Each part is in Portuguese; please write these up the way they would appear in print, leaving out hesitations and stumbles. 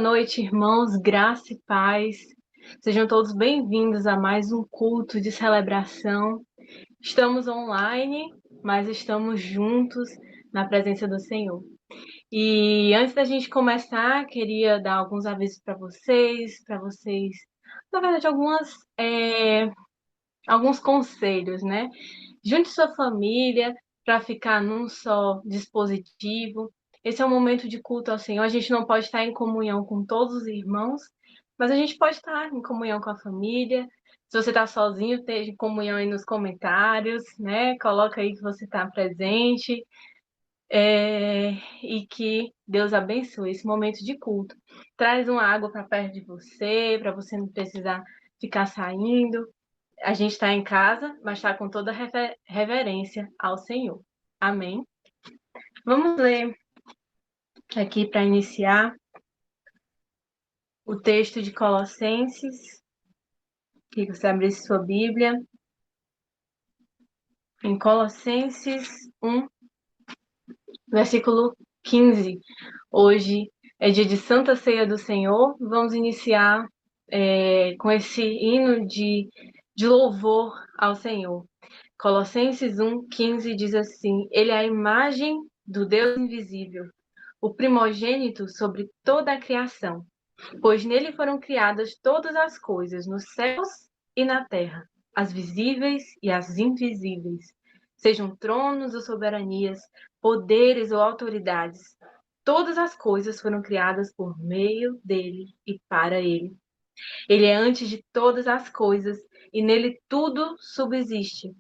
noite, irmãos, graça e paz. Sejam todos bem-vindos a mais um culto de celebração. Estamos online, mas estamos juntos na presença do Senhor. E antes da gente começar, queria dar alguns avisos para vocês, na verdade, alguns conselhos, né? Junte sua família para ficar num só dispositivo. Esse é um momento de culto ao Senhor. A gente não pode estar em comunhão com todos os irmãos, mas a gente pode estar em comunhão com a família. Se você está sozinho, esteja em comunhão aí nos comentários, né? Coloca aí que você está presente. E que Deus abençoe esse momento de culto. Traz uma água para perto de você, para você não precisar ficar saindo. A gente está em casa, mas está com toda reverência ao Senhor. Amém? Vamos ler aqui para iniciar o texto de Colossenses, que você abrisse sua Bíblia, em Colossenses 1, versículo 15. Hoje é dia de Santa Ceia do Senhor. Vamos iniciar com esse hino de louvor ao Senhor. Colossenses 1,15 diz assim: Ele é a imagem do Deus invisível, o primogênito sobre toda a criação, pois nele foram criadas todas as coisas, nos céus e na terra, as visíveis e as invisíveis, sejam tronos ou soberanias, poderes ou autoridades. Todas as coisas foram criadas por meio dele e para ele. Ele é antes de todas as coisas e nele tudo subsiste.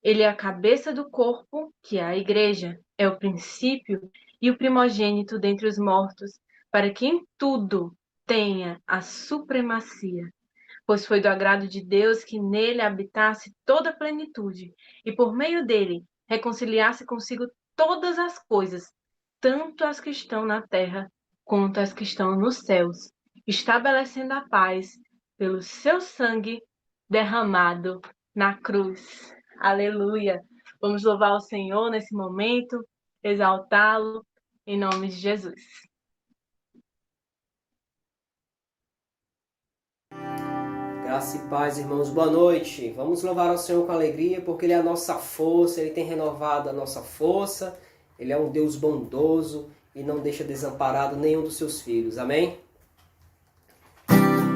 Ele é a cabeça do corpo, que é a igreja, é o princípio e o primogênito dentre os mortos, para que em tudo tenha a supremacia. Pois foi do agrado de Deus que nele habitasse toda a plenitude, e por meio dele reconciliasse consigo todas as coisas, tanto as que estão na terra quanto as que estão nos céus, estabelecendo a paz pelo seu sangue derramado na cruz. Aleluia! Vamos louvar o Senhor nesse momento, exaltá-lo em nome de Jesus. Graça e paz, irmãos, boa noite. Vamos louvar ao Senhor com alegria, porque Ele é a nossa força, Ele tem renovado a nossa força, Ele é um Deus bondoso e não deixa desamparado nenhum dos seus filhos. Amém?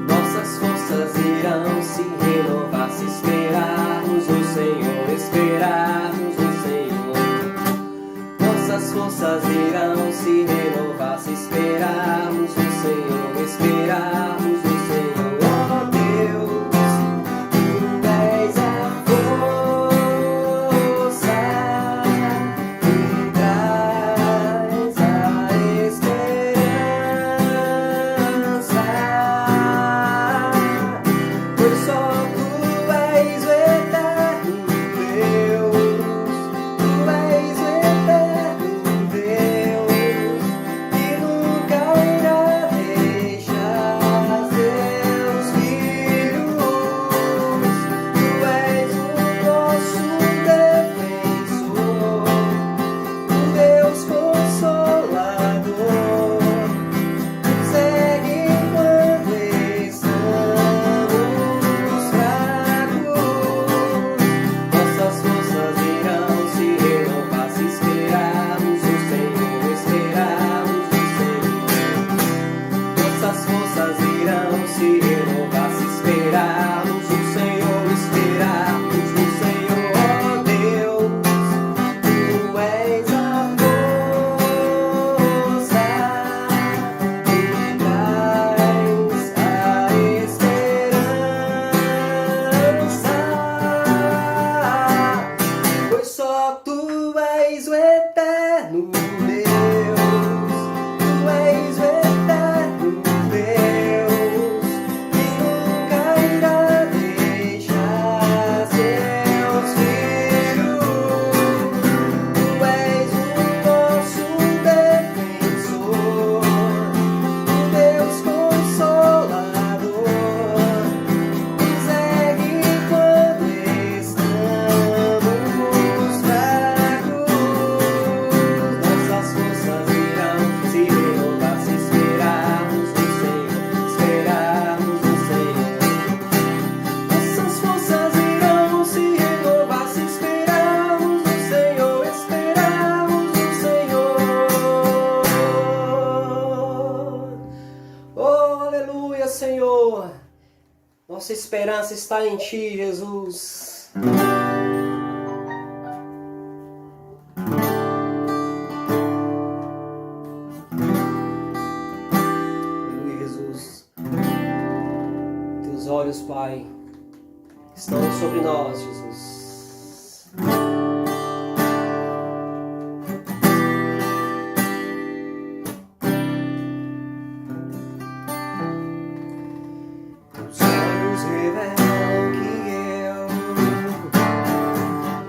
Nossas forças irão se renovar se esperarmos no Senhor, esperarmos no Senhor. Nossas forças irão se renovar se esperarmos no Senhor, esperarmos no Senhor. Só por esperança está em Ti, Jesus. Aleluia, Jesus. Teus olhos, Pai, estão sobre nós, Jesus. Teus olhos revelam que eu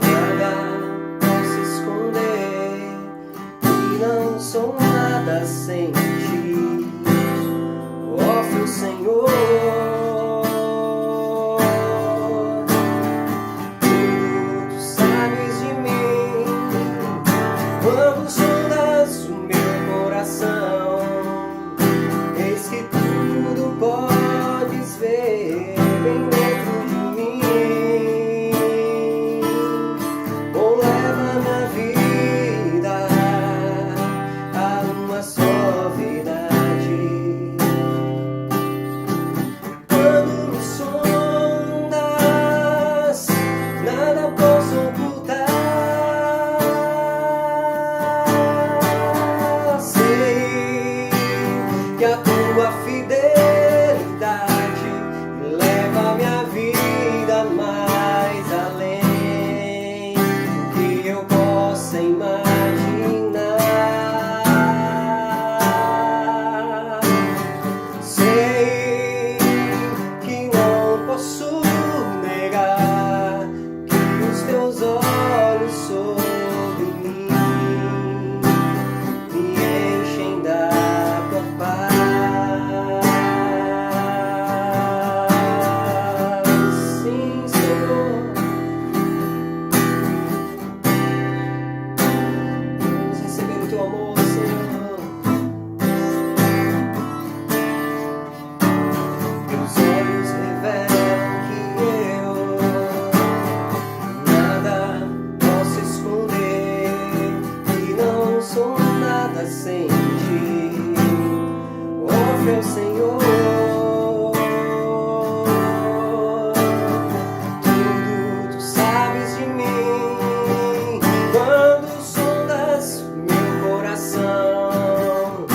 nada posso esconder e não sou nada sem Ti, ó meu Senhor. Tu sabes de mim quando sondas o meu coração. Eis que tudo podes ver bem dentro de mim. Oh, leva minha vida a uma só verdade. Quando me sondas, nada posso ocultar. Sei que a tua fidelidade leva minha vida mais além do que eu possa imaginar. Sei que não posso negar que os teus olhos sobre mim me enchem da tua paz. Sim, Senhor. Vamos receber o teu amor, Senhor. Teus olhos revelam que eu nada posso esconder e não sou nada sem Ti, ó meu Senhor. Tudo tu sabes de mim quando sondas meu coração.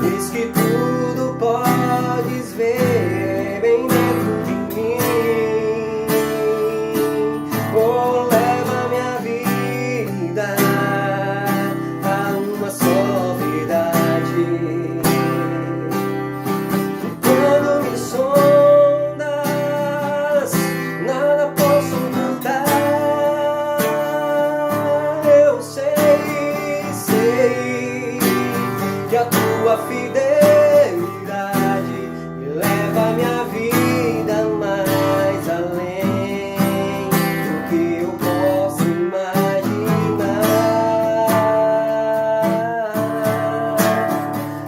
Diz que tudo podes ver bem dentro de mim. Oh, leva minha vida a uma só verdade. Quando me sondas, nada posso ocultar. Eu sei que a tua fidelidade leva minha vida mais além do que eu posso imaginar.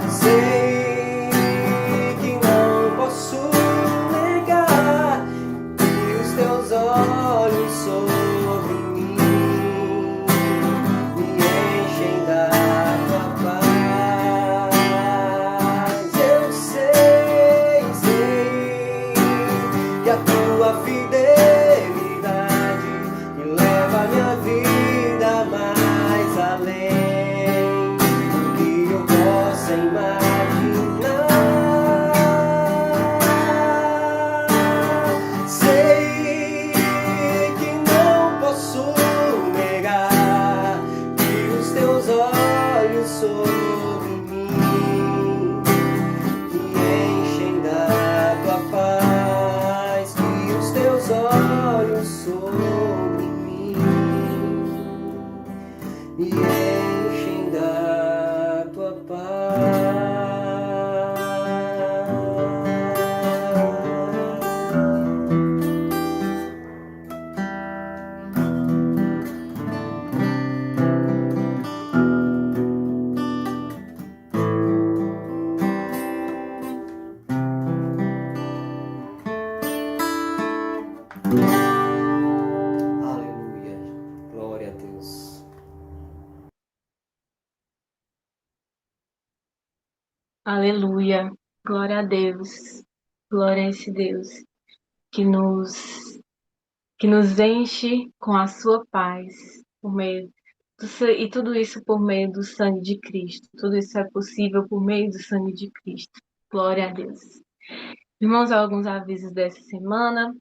Sei que não posso negar que os teus olhos sobre mim me enchem da tua paz. Eu sei que a tua fidelidade me leva a minha vida mais além do que eu possa imaginar. Sei que não posso negar que os teus olhos sobre mim me enchem da tua paz, que os teus olhos sobre mim me enchem da tua paz. Aleluia. Glória a Deus. Aleluia. Glória a Deus. Glória a esse Deus que nos, que nos enche com a sua paz, por meio e tudo isso por meio do sangue de Cristo. Tudo isso é possível por meio do sangue de Cristo. Glória a Deus. Irmãos, alguns avisos dessa semana.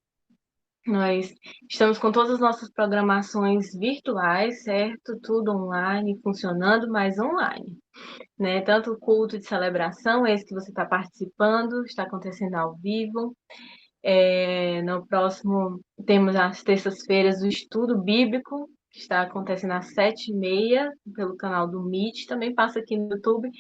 Nós estamos com todas as nossas programações virtuais, certo? Tudo online, funcionando, mas online, né? Tanto o culto de celebração, esse que você está participando, está acontecendo ao vivo. No próximo, temos as terças-feiras o estudo bíblico, que está acontecendo às 7h30, pelo canal do Meet, também passa aqui no YouTube,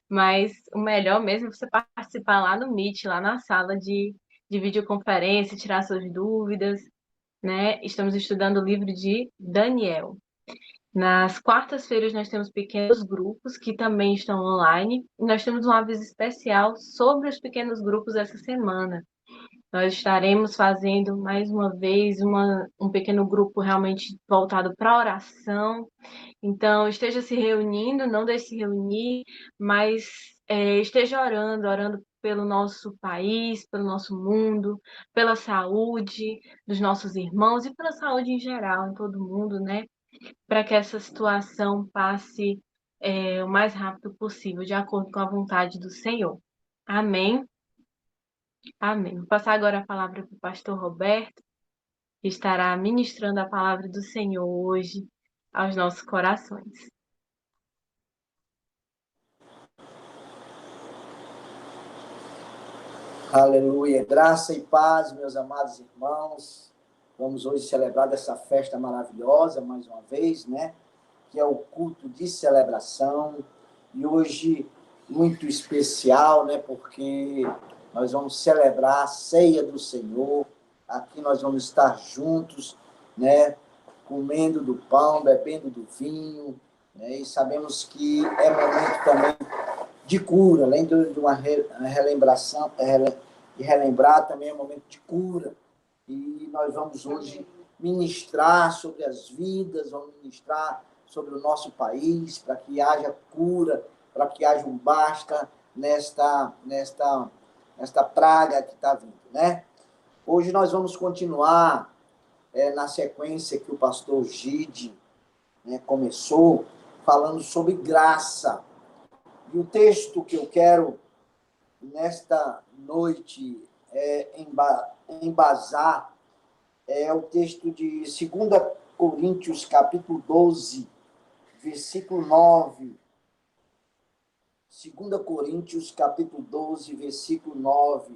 mas o melhor mesmo é você participar lá no Meet, lá na sala de videoconferência, tirar suas dúvidas, né? Estamos estudando o livro de Daniel. Nas quartas-feiras nós temos pequenos grupos que também estão online. E nós temos um aviso especial sobre os pequenos grupos essa semana. Nós estaremos fazendo mais uma vez um pequeno grupo realmente voltado para a oração. Então, esteja se reunindo, não deixe se reunir, mas esteja orando pelo nosso país, pelo nosso mundo, pela saúde dos nossos irmãos e pela saúde em geral, em todo mundo, né? Para que essa situação passe o mais rápido possível, de acordo com a vontade do Senhor. Amém. Amém. Vou passar agora a palavra para o pastor Roberto, que estará ministrando a palavra do Senhor hoje aos nossos corações. Aleluia, graça e paz, meus amados irmãos. Vamos hoje celebrar dessa festa maravilhosa, mais uma vez, né? Que é o culto de celebração. E hoje, muito especial, né? Porque nós vamos celebrar a ceia do Senhor. Aqui nós vamos estar juntos, né? Comendo do pão, bebendo do vinho, né? E sabemos que é momento também de cura, além de uma relembração, de relembrar também é um momento de cura. E nós vamos hoje ministrar sobre as vidas, vamos ministrar sobre o nosso país, para que haja cura, para que haja um basta nesta praga que está vindo, né? Hoje nós vamos continuar na sequência que o pastor Gide, né, começou, falando sobre graça. E o texto que eu quero, nesta noite, embasar é o texto de 2 Coríntios, capítulo 12, versículo 9. 2 Coríntios, capítulo 12, versículo 9.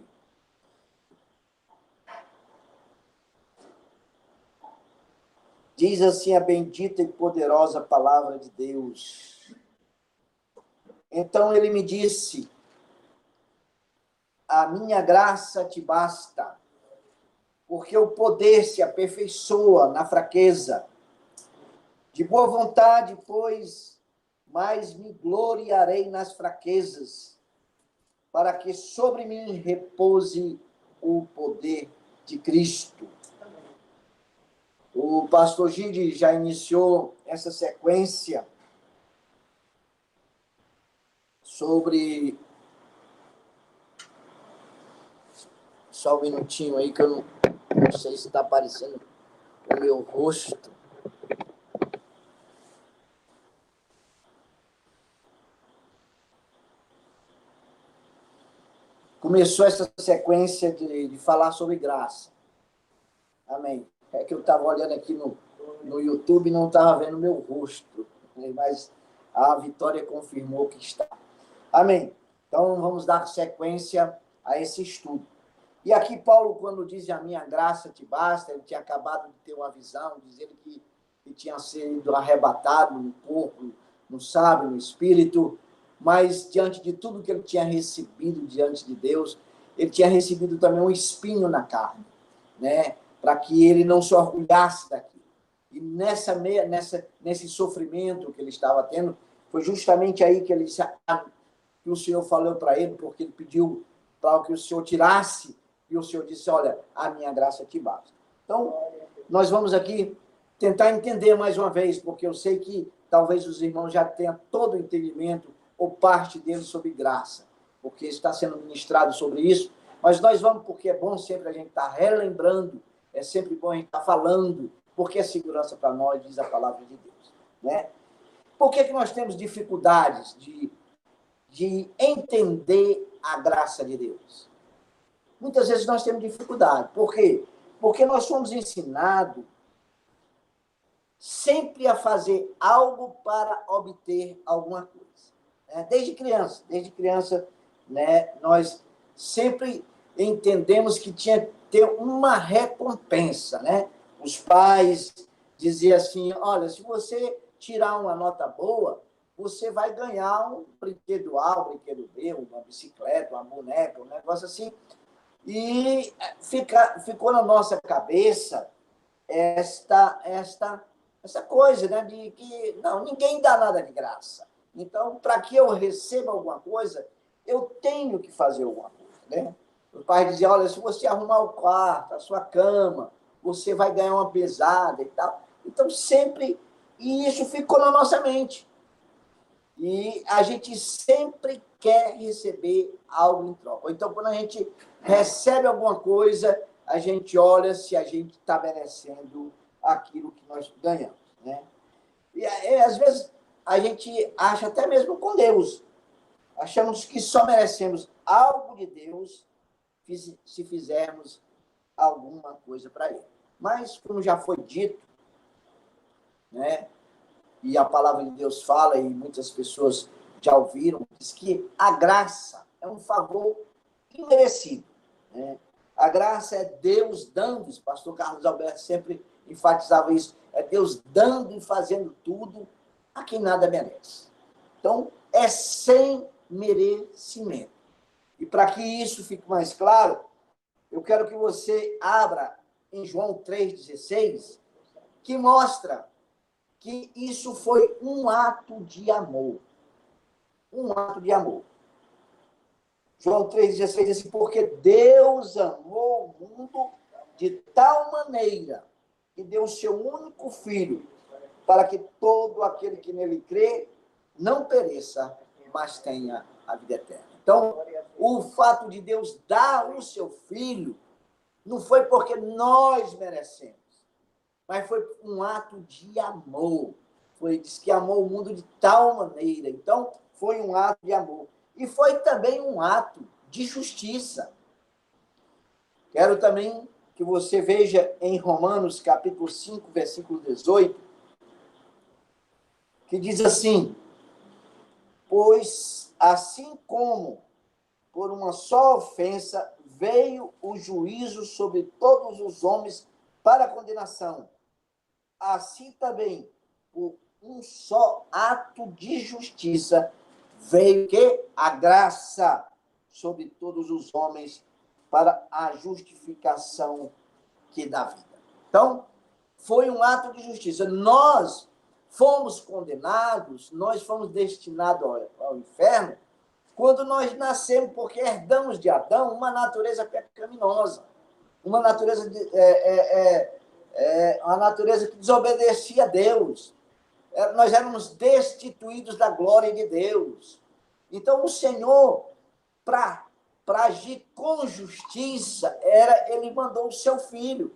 Diz assim a bendita e poderosa palavra de Deus. Então ele me disse: a minha graça te basta, porque o poder se aperfeiçoa na fraqueza. De boa vontade, pois, mais me gloriarei nas fraquezas, para que sobre mim repouse o poder de Cristo. O pastor Gide já iniciou essa sequência sobre... Só um minutinho aí, que eu não sei se está aparecendo o meu rosto. Começou essa sequência de falar sobre graça. Amém. É que eu estava olhando aqui no YouTube e não estava vendo o meu rosto, mas a Vitória confirmou que está. Amém. Então, vamos dar sequência a esse estudo. E aqui Paulo, quando diz a minha graça te basta, ele tinha acabado de ter uma visão, dizendo que tinha sido arrebatado no corpo, no sábio, no espírito, mas diante de tudo que ele tinha recebido diante de Deus, ele tinha recebido também um espinho na carne, né? Para que ele não se orgulhasse daquilo. E nesse sofrimento que ele estava tendo, foi justamente aí que ele disse, que o Senhor falou para ele, porque ele pediu para que o Senhor tirasse, e o Senhor disse, olha, a minha graça te basta. Então, nós vamos aqui tentar entender mais uma vez, porque eu sei que talvez os irmãos já tenham todo o entendimento, ou parte deles, sobre graça, porque está sendo ministrado sobre isso, Mas nós vamos, porque é bom sempre a gente estar relembrando, é sempre bom a gente estar falando, porque é segurança para nós, diz a palavra de Deus. Né? Por que nós temos dificuldades de entender a graça de Deus? Muitas vezes nós temos dificuldade. Por quê? Porque nós somos ensinados sempre a fazer algo para obter alguma coisa. Né? Desde criança, né, nós sempre entendemos que tinha que ter uma recompensa. Né? Os pais diziam assim, olha, se você tirar uma nota boa, você vai ganhar um brinquedo A, um brinquedo B, uma bicicleta, uma boneca, um negócio assim. E ficou na nossa cabeça essa coisa, né, de que não, ninguém dá nada de graça. Então, para que eu receba alguma coisa, eu tenho que fazer alguma coisa. Né? O pai dizia, olha, se você arrumar o quarto, a sua cama, você vai ganhar uma pesada e tal. Então, sempre... E isso ficou na nossa mente. E a gente sempre quer receber algo em troca. Então, quando a gente recebe alguma coisa, a gente olha se a gente está merecendo aquilo que nós ganhamos. Né? E às vezes a gente acha até mesmo com Deus. Achamos que só merecemos algo de Deus se fizermos alguma coisa para Ele. Mas, como já foi dito, né? E a palavra de Deus fala, e muitas pessoas já ouviram, diz que a graça é um favor imerecido. Né? A graça é Deus dando, o pastor Carlos Alberto sempre enfatizava isso, é Deus dando e fazendo tudo a quem nada merece. Então, é sem merecimento. E para que isso fique mais claro, eu quero que você abra em João 3,16, que mostra que isso foi um ato de amor. Um ato de amor. João 3,16 diz assim, porque Deus amou o mundo de tal maneira que deu o seu único filho, para que todo aquele que nele crê não pereça, mas tenha a vida eterna. Então, o fato de Deus dar o seu filho não foi porque nós merecemos, mas foi um ato de amor. Diz que amou o mundo de tal maneira. Então, foi um ato de amor. E foi também um ato de justiça. Quero também que você veja em Romanos, capítulo 5, versículo 18, que diz assim, pois assim como por uma só ofensa veio o juízo sobre todos os homens para a condenação, assim também, por um só ato de justiça, veio que a graça sobre todos os homens para a justificação que dá vida. Então, foi um ato de justiça. Nós fomos condenados, nós fomos destinados ao inferno, quando nós nascemos, porque herdamos de Adão uma natureza pecaminosa, uma natureza uma natureza que desobedecia a Deus. Nós éramos destituídos da glória de Deus. Então, o Senhor, para agir com justiça, ele mandou o seu filho.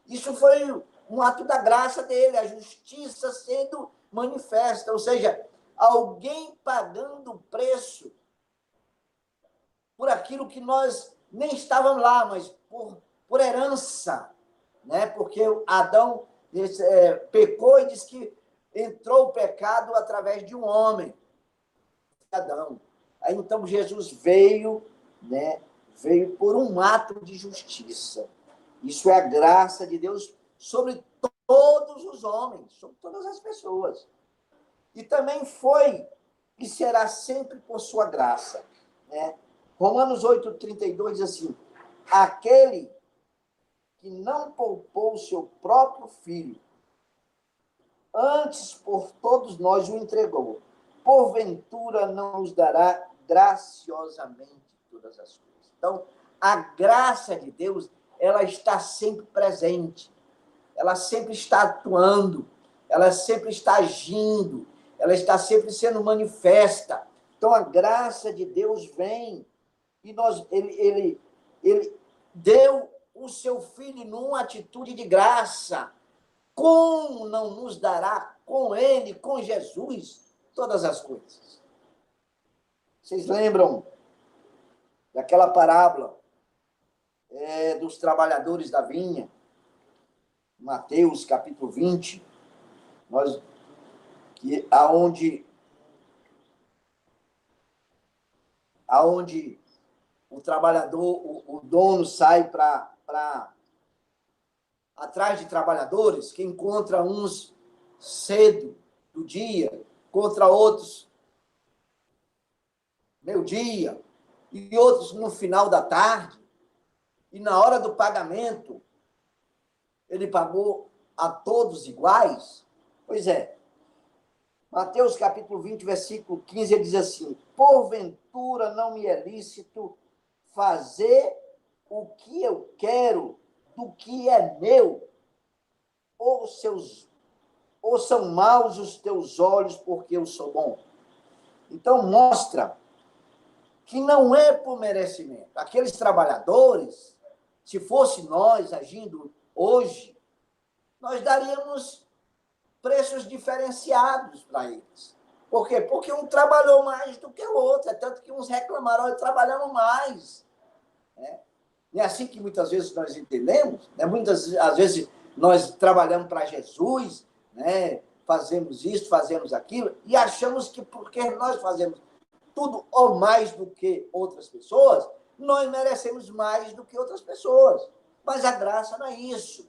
Isso foi um ato da graça dele, a justiça sendo manifesta, ou seja, alguém pagando o preço por aquilo que nós nem estávamos lá, mas por herança, né? Porque Adão pecou e diz que entrou o pecado através de um homem, Adão. Aí então Jesus veio, né? Veio por um ato de justiça. Isso é a graça de Deus sobre todos os homens, sobre todas as pessoas. E também foi e será sempre por sua graça. Né? Romanos 8,32 diz assim, aquele que não poupou o seu próprio filho, antes por todos nós o entregou, porventura não nos dará graciosamente todas as coisas. Então, a graça de Deus, ela está sempre presente, ela sempre está atuando, ela sempre está agindo, ela está sempre sendo manifesta. Então, a graça de Deus vem E ele deu o seu filho numa atitude de graça. Como não nos dará com ele, com Jesus, todas as coisas? Vocês lembram daquela parábola dos trabalhadores da vinha? Mateus, capítulo 20, aonde o trabalhador, o dono sai para atrás de trabalhadores, que encontra uns cedo do dia, contra outros meio-dia, e outros no final da tarde, e na hora do pagamento, ele pagou a todos iguais? Pois é, Mateus capítulo 20, versículo 15, ele diz assim: porventura não me é lícito fazer o que eu quero do que é meu? Ou são maus os teus olhos porque eu sou bom? Então mostra que não é por merecimento. Aqueles trabalhadores, se fosse nós agindo hoje, nós daríamos preços diferenciados para eles. Por quê? Porque um trabalhou mais do que o outro, é tanto que uns reclamaram, nós trabalhamos mais. Né? E é assim que muitas vezes nós entendemos, né? Às vezes nós trabalhamos para Jesus, né? Fazemos isso, fazemos aquilo, e achamos que porque nós fazemos tudo ou mais do que outras pessoas, nós merecemos mais do que outras pessoas. Mas a graça não é isso.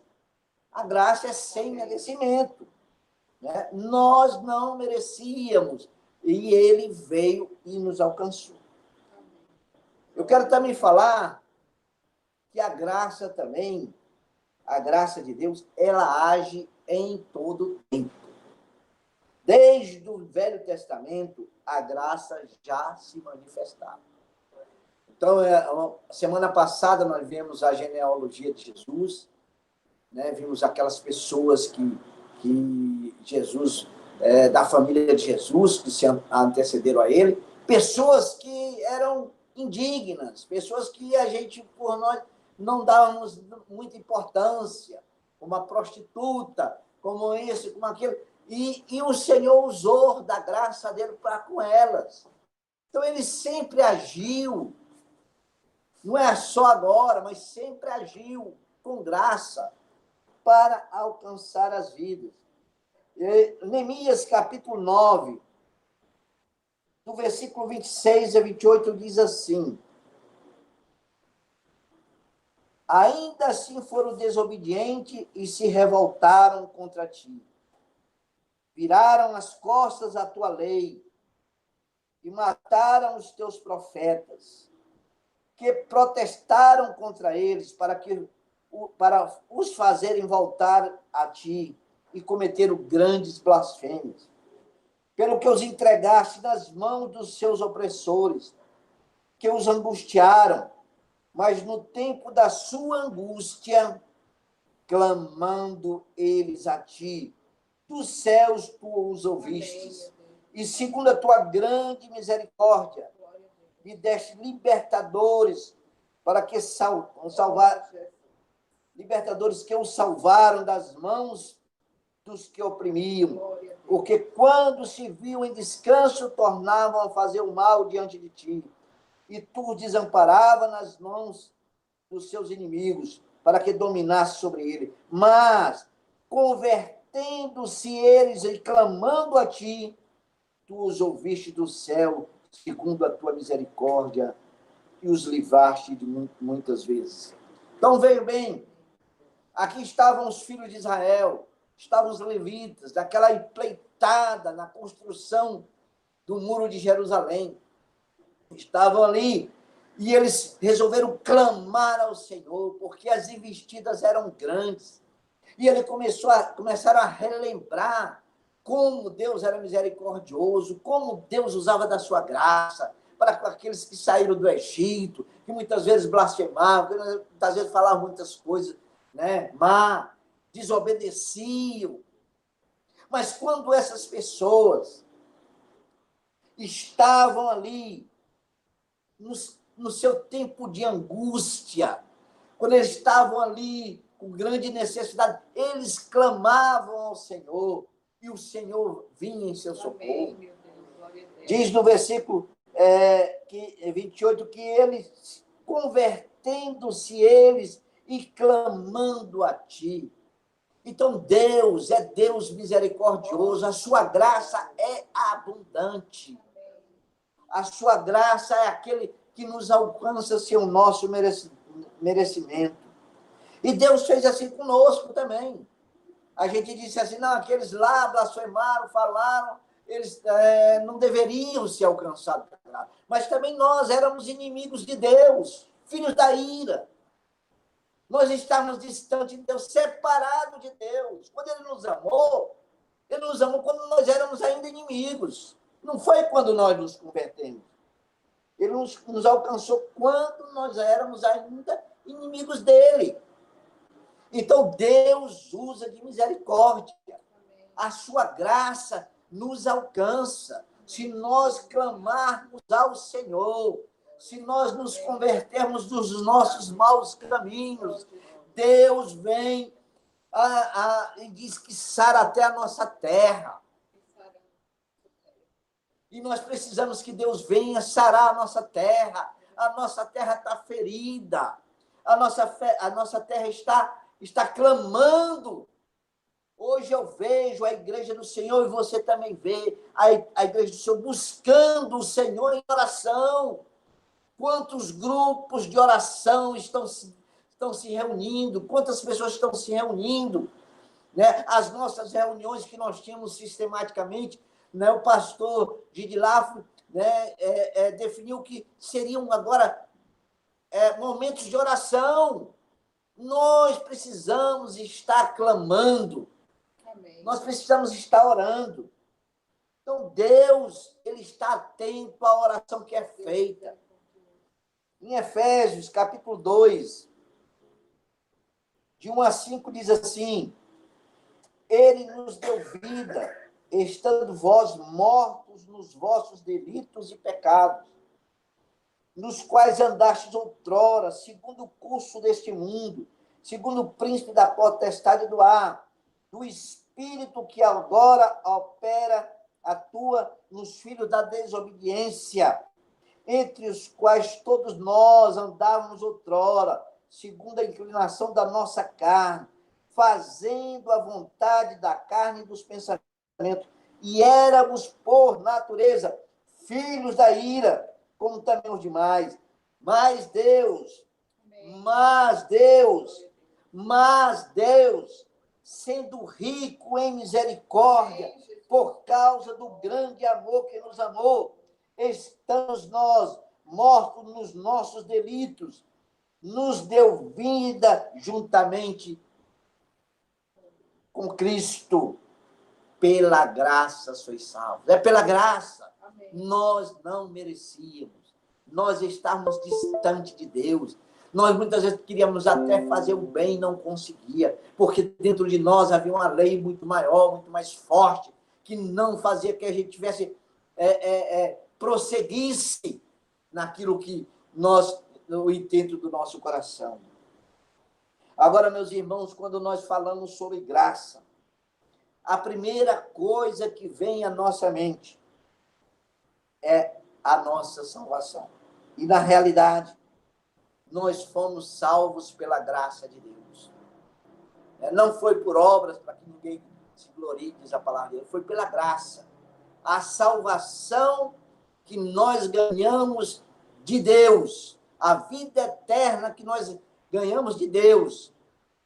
A graça é sem merecimento. Né? Nós não merecíamos, e ele veio e nos alcançou. Eu quero também falar que a graça também, a graça de Deus, ela age em todo tempo. Desde o Velho Testamento, a graça já se manifestava. Então, semana passada nós vimos a genealogia de Jesus, né? Vimos aquelas pessoas que Jesus, da família de Jesus, que se antecederam a ele, pessoas que eram indignas, pessoas que a gente, por nós, não dávamos muita importância, como a prostituta, como isso, como aquilo, e o Senhor usou da graça dele para com elas. Então, ele sempre agiu, não é só agora, mas sempre agiu com graça para alcançar as vidas. Neemias, capítulo 9, do versículo 26 a 28, diz assim: ainda assim foram desobedientes e se revoltaram contra ti. Viraram as costas à tua lei e mataram os teus profetas, que protestaram contra eles para os fazerem voltar a ti, e cometeram grandes blasfêmias. Pelo que os entregaste nas mãos dos seus opressores, que os angustiaram, mas no tempo da sua angústia, clamando eles a ti, dos céus tu os ouvistes, e segundo a tua grande misericórdia, lhe deste libertadores para que libertadores que os salvaram das mãos dos que oprimiam, porque quando se viam em descanso, tornavam a fazer o mal diante de ti, e tu os desamparava nas mãos dos seus inimigos, para que dominasse sobre ele. Mas, convertendo-se eles e clamando a ti, tu os ouviste do céu, segundo a tua misericórdia, e os livraste de muitas vezes. Então, veio bem, aqui estavam os filhos de Israel, estavam os levitas, daquela empreitada na construção do muro de Jerusalém. Estavam ali e eles resolveram clamar ao Senhor, porque as investidas eram grandes. E ele começaram a relembrar como Deus era misericordioso, como Deus usava da sua graça para aqueles que saíram do Egito, que muitas vezes blasfemavam, muitas vezes falavam muitas coisas, né, má, desobedeciam. Mas quando essas pessoas estavam ali no seu tempo de angústia, quando eles estavam ali com grande necessidade, eles clamavam ao Senhor e o Senhor vinha em seu socorro. Diz no versículo 28 que eles, convertendo-se eles e clamando a ti. Então, Deus é Deus misericordioso, a sua graça é abundante. A sua graça é aquele que nos alcança sem o nosso merecimento. E Deus fez assim conosco também. A gente disse assim, não, aqueles lá blasfemaram, falaram, eles não deveriam ser alcançados. Mas também nós éramos inimigos de Deus, filhos da ira. Nós estávamos distantes de Deus, separados de Deus. Quando Ele nos amou quando nós éramos ainda inimigos. Não foi quando nós nos convertemos. Ele nos alcançou quando nós éramos ainda inimigos dele. Então, Deus usa de misericórdia. A sua graça nos alcança. Se nós clamarmos ao Senhor, se nós nos convertermos dos nossos maus caminhos, Deus vem e diz que sara até a nossa terra. E nós precisamos que Deus venha sarar a nossa terra. A nossa terra está ferida. A nossa terra está clamando. Hoje eu vejo a igreja do Senhor, e você também vê a igreja do Senhor buscando o Senhor em oração. Quantos grupos de oração estão se reunindo? Quantas pessoas estão se reunindo? Né? As nossas reuniões que nós tínhamos sistematicamente, né? O pastor Gide Lafo, né? Definiu que seriam agora momentos de oração. Nós precisamos estar clamando. Amém. Nós precisamos estar orando. Então, Deus, Ele está atento à oração que é feita. Em Efésios, capítulo 2, de 1 a 5, diz assim: Ele nos deu vida, estando vós mortos nos vossos delitos e pecados, nos quais andastes outrora, segundo o curso deste mundo, segundo o príncipe da potestade do ar, do espírito que agora atua nos filhos da desobediência, entre os quais todos nós andávamos outrora, segundo a inclinação da nossa carne, fazendo a vontade da carne e dos pensamentos, e éramos, por natureza, filhos da ira, como também os demais. Mas Deus, sendo rico em misericórdia, por causa do grande amor que nos amou, estamos nós mortos nos nossos delitos, nos deu vida juntamente com Cristo. Pela graça sois salvos. É pela graça. Amém. Nós não merecíamos. Nós estávamos distantes de Deus. Nós muitas vezes queríamos até fazer o bem e não conseguia, porque dentro de nós havia uma lei muito maior, muito mais forte, que não fazia que a gente tivesse prosseguisse naquilo que o intento do nosso coração. Agora, meus irmãos, quando nós falamos sobre graça, a primeira coisa que vem à nossa mente é a nossa salvação. E, na realidade, nós fomos salvos pela graça de Deus. Não foi por obras, para que ninguém se glorie, diz a palavra de Deus, foi pela graça. A salvação que nós ganhamos de Deus, a vida eterna que nós ganhamos de Deus,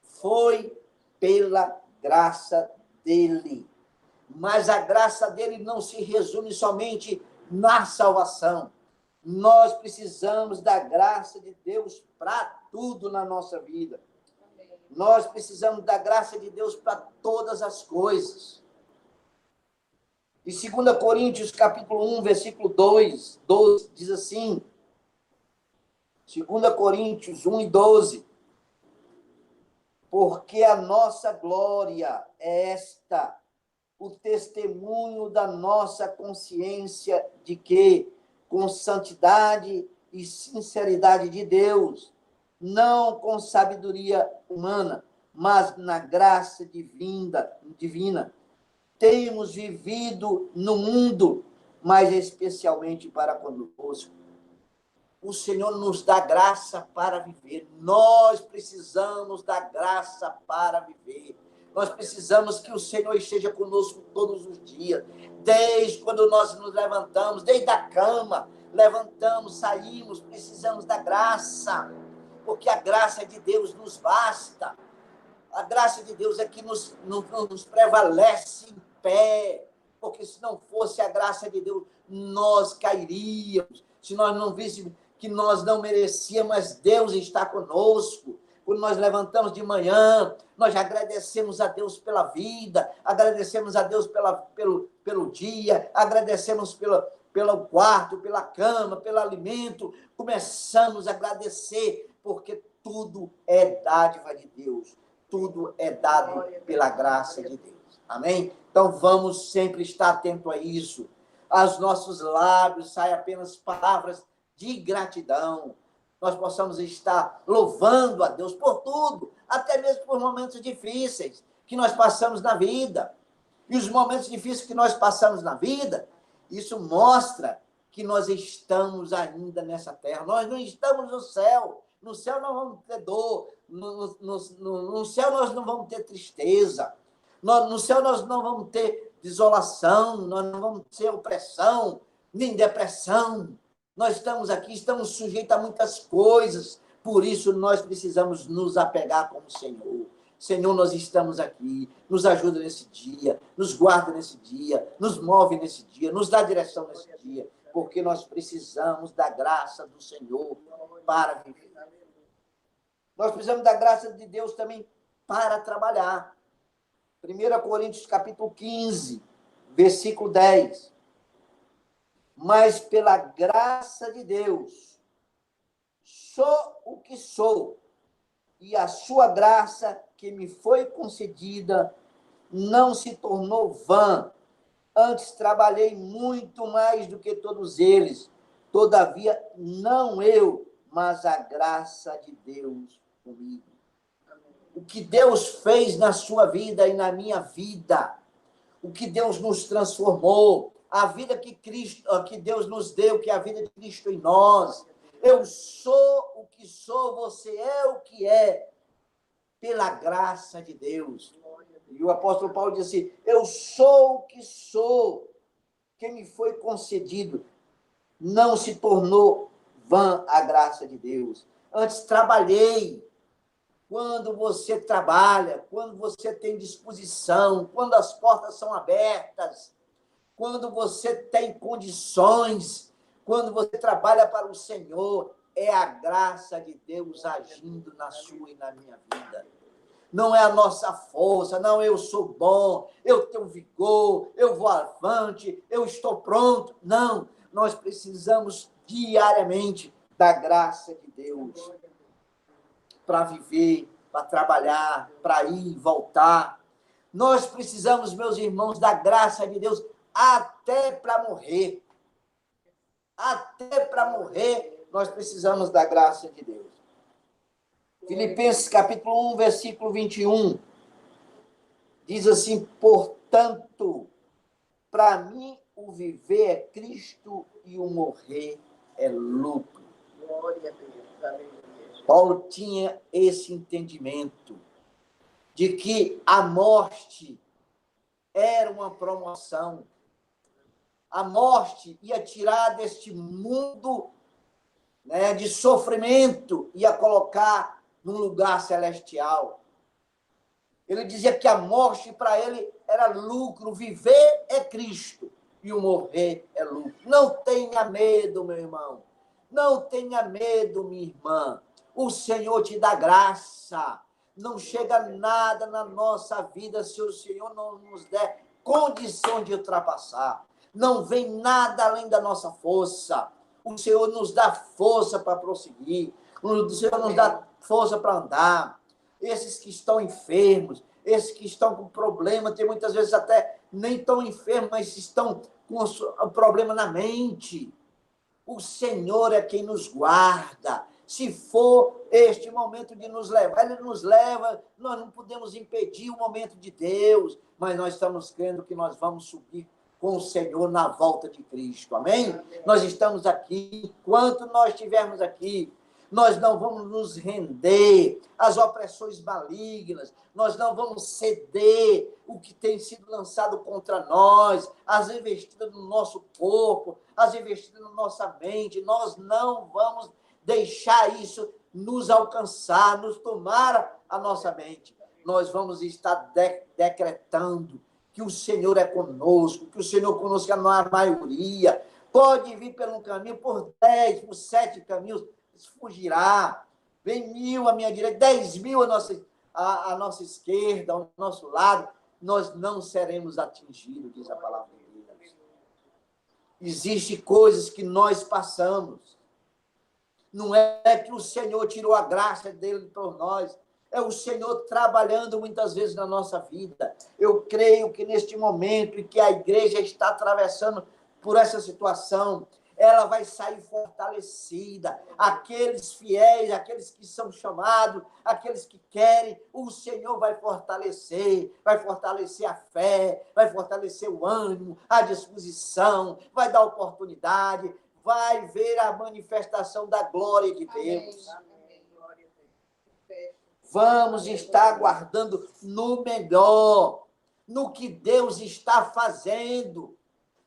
foi pela graça dele. Mas a graça dele não se resume somente na salvação. Nós precisamos da graça de Deus para tudo na nossa vida. Amém. Nós precisamos da graça de Deus para todas as coisas. E 2 Coríntios, capítulo 1, versículo 12, diz assim, 2 Coríntios 1 e 12, porque a nossa glória é esta, o testemunho da nossa consciência de que, com santidade e sinceridade de Deus, não com sabedoria humana, mas na graça divina. Temos vivido no mundo, mas especialmente para conosco. O Senhor nos dá graça para viver. Nós precisamos da graça para viver. Nós precisamos que o Senhor esteja conosco todos os dias. Desde quando nós nos levantamos, desde a cama, levantamos, saímos, precisamos da graça. Porque a graça de Deus nos basta. A graça de Deus é que nos prevalece em pé. Porque se não fosse a graça de Deus, nós cairíamos. Se nós não víssemos que nós não merecíamos, mas Deus está conosco. Quando nós levantamos de manhã, nós agradecemos a Deus pela vida, agradecemos a Deus pelo dia, agradecemos pelo quarto, pela cama, pelo alimento. Começamos a agradecer, porque tudo é dádiva de Deus. Tudo é dado pela graça de Deus. Amém? Então, vamos sempre estar atento a isso. Aos nossos lábios saem apenas palavras de gratidão. Nós possamos estar louvando a Deus por tudo, até mesmo por momentos difíceis que nós passamos na vida. E os momentos difíceis que nós passamos na vida, isso mostra que nós estamos ainda nessa terra. Nós não estamos no céu. No céu nós vamos ter dor. No céu nós não vamos ter tristeza. No céu nós não vamos ter desolação, nós não vamos ter opressão, nem depressão. Nós estamos aqui, estamos sujeitos a muitas coisas, por isso nós precisamos nos apegar com o Senhor. Senhor, nós estamos aqui, nos ajuda nesse dia, nos guarda nesse dia, nos move nesse dia, nos dá direção nesse dia, porque nós precisamos da graça do Senhor para viver. Nós precisamos da graça de Deus também para trabalhar. 1 Coríntios capítulo 15, versículo 10. Mas pela graça de Deus, sou o que sou, e a sua graça que me foi concedida não se tornou vã. Antes trabalhei muito mais do que todos eles. Todavia, não eu, mas a graça de Deus comigo. O que Deus fez na sua vida e na minha vida, o que Deus nos transformou, a vida que Deus nos deu, que é a vida de Cristo em nós. Eu sou o que sou, você é o que é, pela graça de Deus. E o apóstolo Paulo diz assim, eu sou o que sou, que me foi concedido. Não se tornou vã a graça de Deus. Antes trabalhei. Quando você trabalha, quando você tem disposição, quando as portas são abertas, quando você tem condições, quando você trabalha para o Senhor, é a graça de Deus agindo na sua e na minha vida. Não é a nossa força, não, eu sou bom, eu tenho vigor, eu vou avante, eu estou pronto. Não, nós precisamos diariamente da graça de Deus para viver, para trabalhar, para ir e voltar. Nós precisamos, meus irmãos, da graça de Deus até para morrer. Até para morrer, nós precisamos da graça de Deus. Filipenses capítulo 1, versículo 21. Diz assim, portanto, para mim o viver é Cristo e o morrer é lucro. Glória a Deus. Aleluia. Paulo tinha esse entendimento de que a morte era uma promoção. A morte ia tirar deste mundo, né, de sofrimento, ia colocar num lugar celestial. Ele dizia que a morte para ele era lucro, viver é Cristo e o morrer é lucro. Não tenha medo, meu irmão. Não tenha medo, minha irmã. O Senhor te dá graça. Não chega nada na nossa vida se o Senhor não nos der condição de ultrapassar. Não vem nada além da nossa força. O Senhor nos dá força para prosseguir. O Senhor nos dá força para andar. Esses que estão enfermos, esses que estão com problema, tem muitas vezes até nem tão enfermos, mas estão com o problema na mente. O Senhor é quem nos guarda. Se for este momento de nos levar, Ele nos leva. Nós não podemos impedir o momento de Deus, mas nós estamos crendo que nós vamos subir com o Senhor na volta de Cristo. Amém? Nós estamos aqui, enquanto nós estivermos aqui, nós não vamos nos render às opressões malignas, nós não vamos ceder o que tem sido lançado contra nós, as investidas no nosso corpo, as investidas na nossa mente. Nós não vamos deixar isso nos alcançar, nos tomar a nossa mente. Nós vamos estar decretando que o Senhor é conosco, que o Senhor conosco é a maioria. Pode vir por um caminho, por 10, por 7 caminhos, fugirá. Vem 1000 à minha direita, 10.000 à nossa esquerda, ao nosso lado. Nós não seremos atingidos, diz a palavra de Deus. Existem coisas que nós passamos. Não é que o Senhor tirou a graça dele por nós. É o Senhor trabalhando muitas vezes na nossa vida. Eu creio que neste momento em que a igreja está atravessando por essa situação, ela vai sair fortalecida. Aqueles fiéis, aqueles que são chamados, aqueles que querem, o Senhor vai fortalecer a fé, vai fortalecer o ânimo, a disposição, vai dar oportunidade, vai ver a manifestação da glória de Deus. Vamos estar aguardando no melhor, no que Deus está fazendo,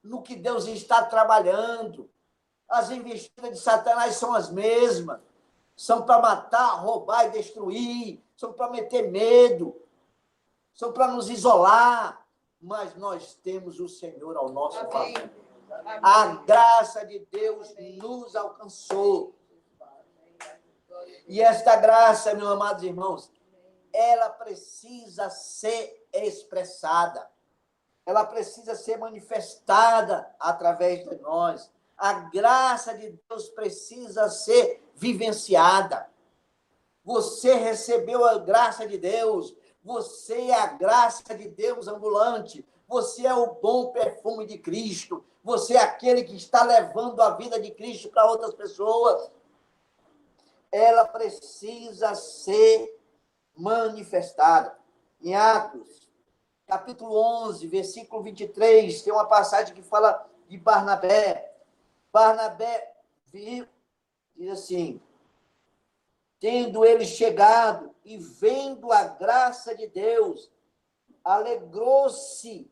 no que Deus está trabalhando. As investidas de Satanás são as mesmas. São para matar, roubar e destruir. São para meter medo. São para nos isolar. Mas nós temos o Senhor ao nosso favor. A graça de Deus nos alcançou. E esta graça, meus amados irmãos, ela precisa ser expressada. Ela precisa ser manifestada através de nós. A graça de Deus precisa ser vivenciada. Você recebeu a graça de Deus. Você é a graça de Deus ambulante. Você é o bom perfume de Cristo. Você é aquele que está levando a vida de Cristo para outras pessoas. Ela precisa ser manifestada. Em Atos, capítulo 11, versículo 23, tem uma passagem que fala de Barnabé. Barnabé viu, diz assim: tendo ele chegado e vendo a graça de Deus, alegrou-se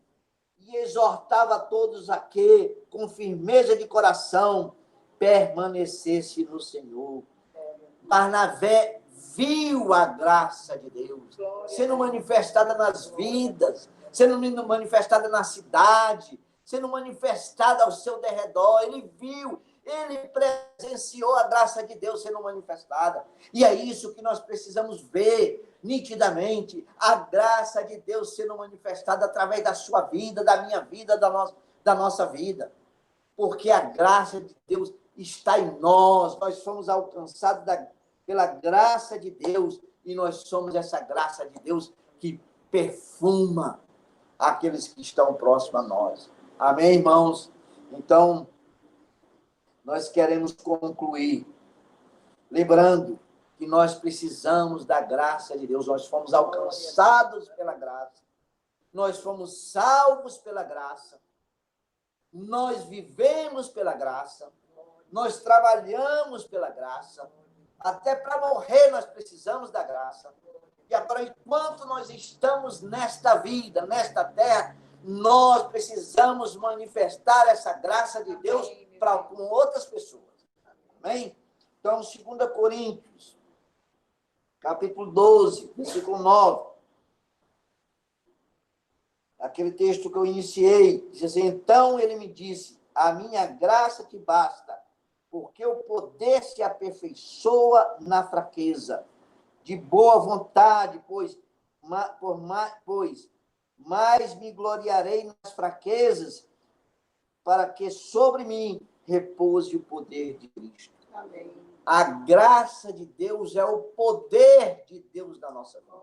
e exortava a todos a que, com firmeza de coração, permanecesse no Senhor. Barnabé viu a graça de Deus sendo manifestada nas vidas, sendo manifestada na cidade, sendo manifestada ao seu derredor. Ele viu, ele presenciou a graça de Deus sendo manifestada. E é isso que nós precisamos ver nitidamente, a graça de Deus sendo manifestada através da sua vida, da minha vida, da nossa vida. Porque a graça de Deus está em nós, nós somos alcançados pela graça de Deus, e nós somos essa graça de Deus que perfuma aqueles que estão próximos a nós. Amém, irmãos? Então, nós queremos concluir lembrando que nós precisamos da graça de Deus. Nós fomos alcançados pela graça. Nós fomos salvos pela graça. Nós vivemos pela graça. Nós trabalhamos pela graça. Até para morrer nós precisamos da graça. E agora, enquanto nós estamos nesta vida, nesta terra, nós precisamos manifestar essa graça de Deus com outras pessoas. Amém? Então, 2 Coríntios, capítulo 12, versículo 9. Aquele texto que eu iniciei, diz assim: então ele me disse, a minha graça te basta, porque o poder se aperfeiçoa na fraqueza. De boa vontade, pois mais me gloriarei nas fraquezas, para que sobre mim repouse o poder de Cristo. Amém. A graça de Deus é o poder de Deus na nossa vida.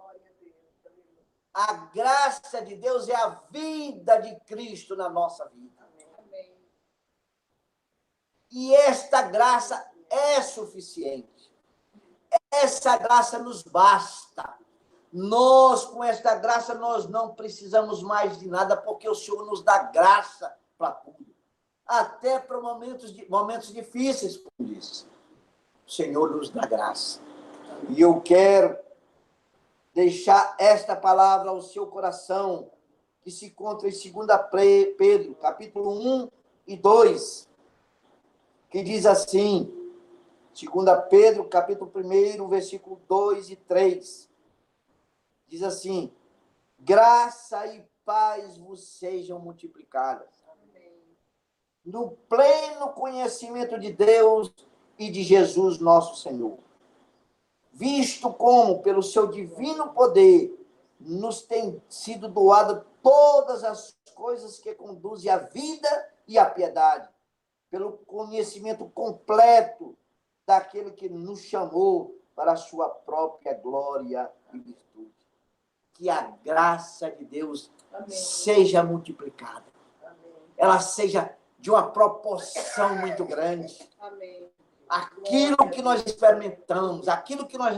A graça de Deus é a vida de Cristo na nossa vida. Amém. E esta graça é suficiente. Essa graça nos basta. Nós, com esta graça, nós não precisamos mais de nada, porque o Senhor nos dá graça para tudo. Até para momentos difíceis, como disse. O Senhor nos dá graça. E eu quero deixar esta palavra ao seu coração, que se encontra em 2 Pedro, capítulo 1 e 2, que diz assim, 2 Pedro, capítulo 1, versículo 2 e 3, diz assim, graça e paz vos sejam multiplicadas, no pleno conhecimento de Deus e de Jesus nosso Senhor, visto como, pelo seu divino poder, nos tem sido doado todas as coisas que conduzem à vida e à piedade, pelo conhecimento completo daquele que nos chamou para a sua própria glória e virtude. Que a graça de Deus seja multiplicada. Ela seja de uma proporção muito grande. Aquilo que nós experimentamos, aquilo que nós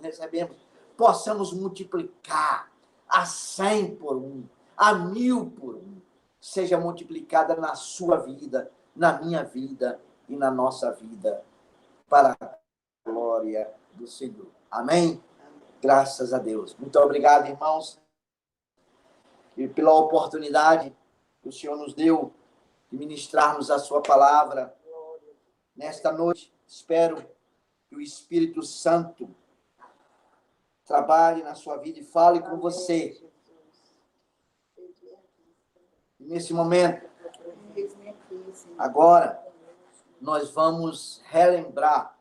recebemos, possamos multiplicar a 100 por 1, a 1000 por 1. Seja multiplicada na sua vida, na minha vida e na nossa vida, para a glória do Senhor. Amém? Graças a Deus. Muito obrigado, irmãos, e pela oportunidade que o Senhor nos deu de ministrarmos a sua palavra nesta noite. Espero que o Espírito Santo trabalhe na sua vida e fale com você. E nesse momento, agora, nós vamos relembrar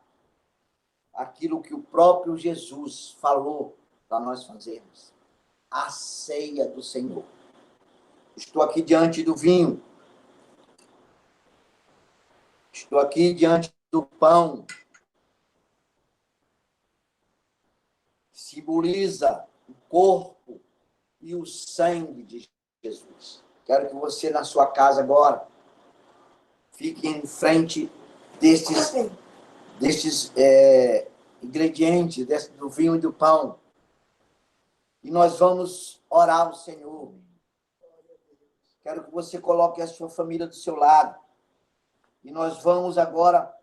aquilo que o próprio Jesus falou para nós fazermos. A ceia do Senhor. Estou aqui diante do vinho. Estou aqui diante do pão. Simboliza o corpo e o sangue de Jesus. Quero que você, na sua casa agora, fique em frente destes ingredientes, do vinho e do pão. E nós vamos orar ao Senhor. Quero que você coloque a sua família do seu lado. E nós vamos agora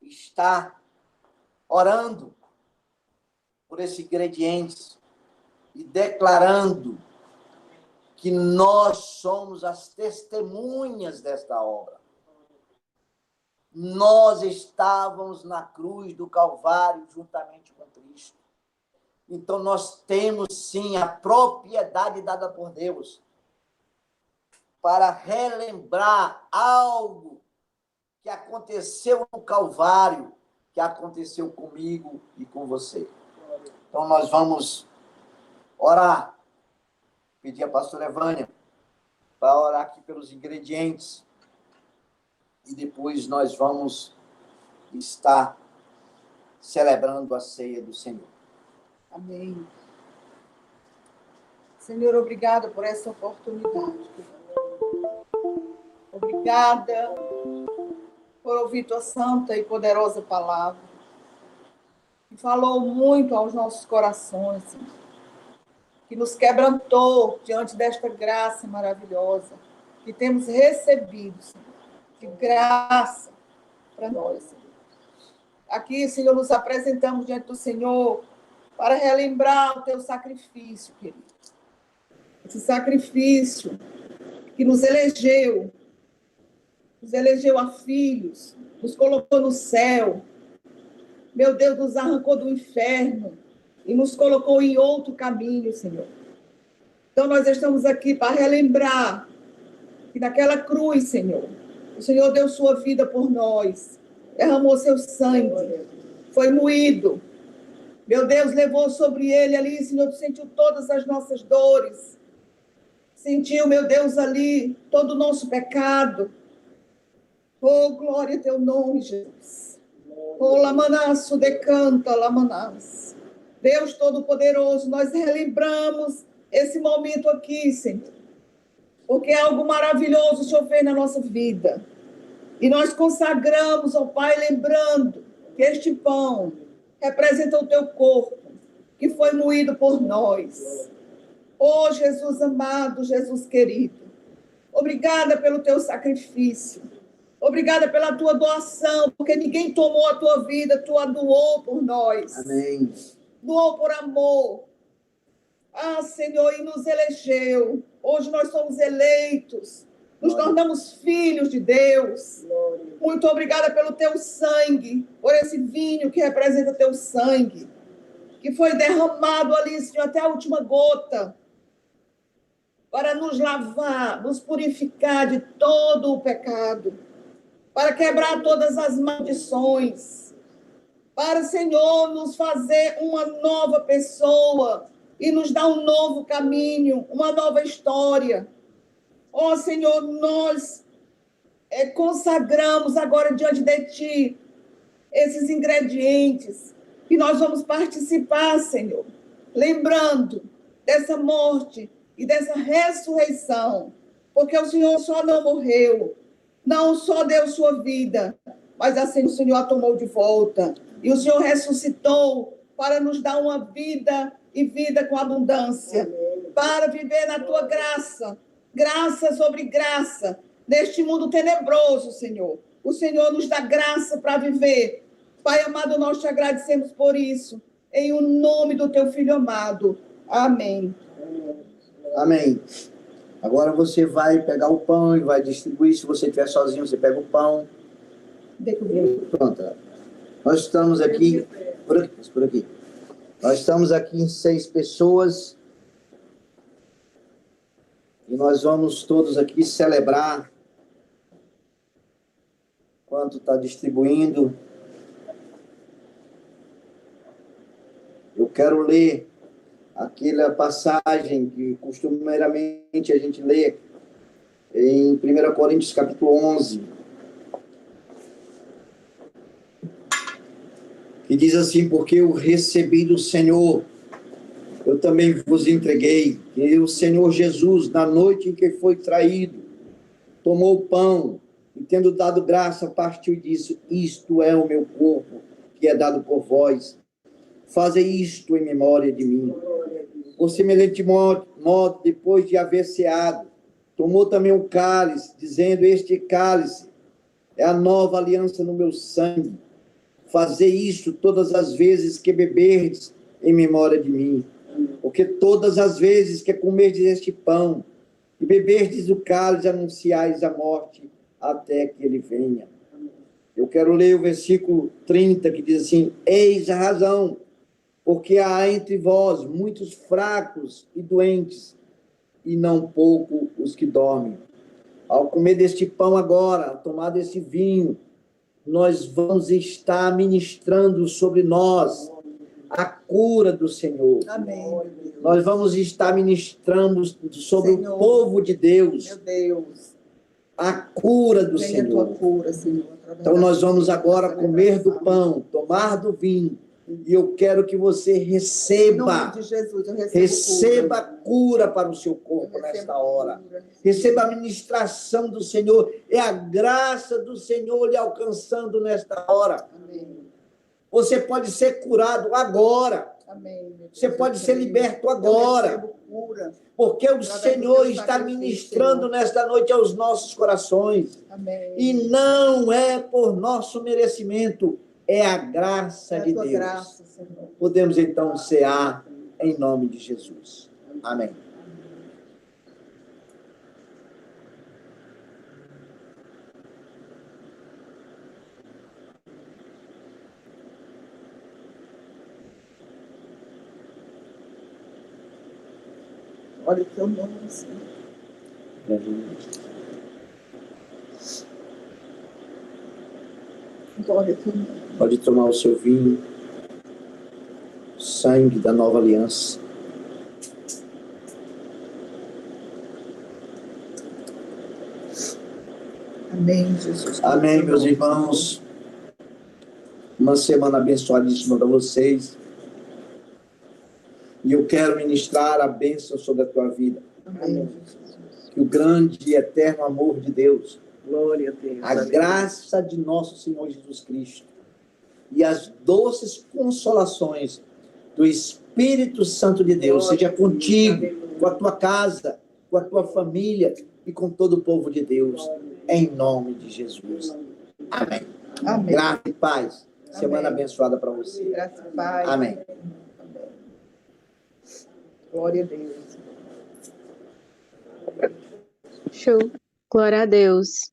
estar orando por esses ingredientes e declarando que nós somos as testemunhas desta obra. Nós estávamos na cruz do Calvário juntamente com Cristo. Então, nós temos, sim, a propriedade dada por Deus para relembrar algo que aconteceu no Calvário, que aconteceu comigo e com você. Então, nós vamos orar. Pedir a pastora Evânia para orar aqui pelos ingredientes. E depois nós vamos estar celebrando a ceia do Senhor. Amém. Senhor, obrigada por essa oportunidade. Obrigada por ouvir tua santa e poderosa palavra, que falou muito aos nossos corações, Senhor, que nos quebrantou diante desta graça maravilhosa que temos recebido, Senhor. De graça para nós, Senhor. Aqui, Senhor, nos apresentamos diante do Senhor para relembrar o teu sacrifício, querido. Esse sacrifício que nos elegeu a filhos, nos colocou no céu. Meu Deus, nos arrancou do inferno e nos colocou em outro caminho, Senhor. Então, nós estamos aqui para relembrar que naquela cruz, Senhor, o Senhor deu sua vida por nós, derramou seu sangue, foi moído. Meu Deus, levou sobre ele ali, Senhor, sentiu todas as nossas dores. Sentiu, meu Deus, ali todo o nosso pecado. Oh, glória a teu nome, Jesus. Oh, lamanaço, decanta, lamanás. Deus Todo-Poderoso, nós relembramos esse momento aqui, Senhor. Porque é algo maravilhoso o Senhor fez na nossa vida. E nós consagramos, ó Pai, lembrando que este pão representa o teu corpo, que foi moído por nós. Ó Jesus amado, Jesus querido, obrigada pelo teu sacrifício. Obrigada pela tua doação, porque ninguém tomou a tua vida, tu a doou por nós. Amém. Doou por amor. Ah, Senhor, e nos elegeu. Hoje nós somos eleitos. Nos tornamos filhos de Deus. Muito obrigada pelo teu sangue, por esse vinho que representa teu sangue, que foi derramado ali, Senhor, até a última gota, para nos lavar, nos purificar de todo o pecado, para quebrar todas as maldições, para, Senhor, nos fazer uma nova pessoa e nos dar um novo caminho, uma nova história. Ó, Senhor, nós consagramos agora diante de Ti esses ingredientes que nós vamos participar, Senhor, lembrando dessa morte e dessa ressurreição, porque o Senhor só não morreu, não só deu sua vida, mas assim o Senhor a tomou de volta. E o Senhor ressuscitou para nos dar uma vida e vida com abundância, para viver na tua graça, graça sobre graça, neste mundo tenebroso, Senhor. O Senhor nos dá graça para viver. Pai amado, nós te agradecemos por isso, em o nome do teu Filho amado. Amém. Amém. Agora você vai pegar o pão e vai distribuir. Se você estiver sozinho, você pega o pão. Pronto. Nós estamos aqui... Por aqui. Nós estamos aqui em 6 pessoas. E nós vamos todos aqui celebrar enquanto está distribuindo. Eu quero ler aquela passagem que costumeiramente a gente lê em 1 Coríntios capítulo 11, que diz assim: porque eu recebi do Senhor, eu também vos entreguei, que o Senhor Jesus, na noite em que foi traído, tomou o pão e, tendo dado graça, partiu e disse: isto é o meu corpo, que é dado por vós. Fazei isto em memória de mim. Por semelhante modo, depois de haver ceado, tomou também um cálice, dizendo: este cálice é a nova aliança no meu sangue. Fazei isto todas as vezes que beberdes em memória de mim. Porque todas as vezes que comerdes este pão e beberdes o cálice, anunciais a morte até que ele venha. Eu quero ler o versículo 30, que diz assim: eis a razão, porque há entre vós muitos fracos e doentes, e não pouco os que dormem. Ao comer deste pão agora, ao tomar deste vinho, nós vamos estar ministrando sobre nós a cura do Senhor. Amém. Nós vamos estar ministrando sobre Senhor, o povo de Deus. Meu Deus. A cura do Venha Senhor. a tua cura, Senhor. Então nós vamos agora comer do pão, tomar do vinho. E eu quero que você receba, em nome de Jesus, eu receba cura para o seu corpo nesta hora. Receba a ministração do Senhor. É a graça do Senhor lhe alcançando nesta hora. Amém. Você pode ser curado agora. Amém. Você pode ser liberto agora. Porque o Senhor está ministrando nesta noite aos nossos corações. Amém. E não é por nosso merecimento, é a graça de Deus. Graça, Senhor. Podemos então cear em nome de Jesus. Amém. Olha o teu nome, Senhor. Glória a teu nome. Pode tomar o seu vinho, sangue da nova aliança. Amém, Jesus. Amém, meus irmãos. Uma semana abençoadíssima para vocês. E eu quero ministrar a bênção sobre a tua vida. Amém. Que o grande e eterno amor de Deus, Glória a Deus. A graça de nosso Senhor Jesus Cristo e as doces consolações do Espírito Santo de Deus seja contigo, com a tua casa, com a tua família e com todo o povo de Deus, em nome de Jesus. Amém. Amém. Graça e paz. Semana Amém. abençoada para você. Graça e paz. Amém. Glória a Deus. Show. Glória a Deus.